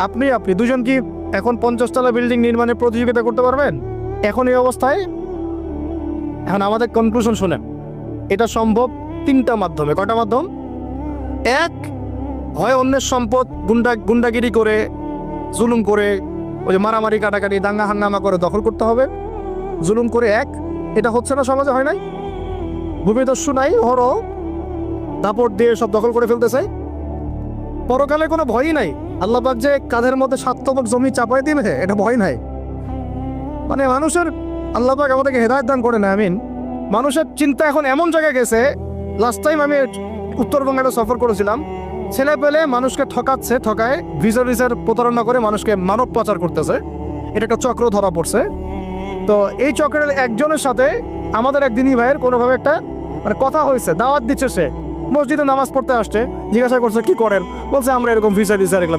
আপনি দুজন কি এখন 50 তলা বিল্ডিং নির্মাণের প্রতিযোগিতা করতে পারবেন এখন এই অবস্থায়? এখন আমাদের কনক্লুশন শোনেন, এটা সম্ভব 3টা মাধ্যমে। কয়টা মাধ্যম? এক, হয় অন্যের সম্পদ গুন্ডাগিরি করে, জুলুম করে, ওই যে মারামারি কাটাকাটি দাঙ্গা হাঙ্গামা করে দখল করতে হবে, জুলুম করে। এটা হচ্ছে না, সমাজে হয় নাই, ভূমিদস্যু নাই, দাপট দিয়ে সব দখল করে ফেলতেছে। পরকালে কোনো ভয়ই নাই, আল্লাহ পাক যে কাঁধের মধ্যে 7 তবক জমি চাপাই দিবে এটা ভয় নাই। মানে মানুষের, আল্লাহ পাক আমাদেরকে হেদায়েত দান করে না, আমিন। মানুষের চিন্তা এখন এমন জায়গায় গেছে, লাস্ট টাইম আমি উত্তরবঙ্গে একটা সফর করেছিলাম, ছেলে পেলে মানুষকে ঠকায় ভিসার প্রতারণা করে মানুষকে মানব পাচার করতেছে। এটা একটা চক্র ধরা পড়ছে। তো এই চক্রের একজনের সাথে আমাদের এক দিনী ভাইয়ের কোনোভাবে একটা কথা হয়েছে, দাওয়াত দিচ্ছে, সে মসজিদে নামাজ পড়তে আসছে, জিজ্ঞাসা করছে কি করেন, বলছে আমরা এরকম ভিসা এগুলো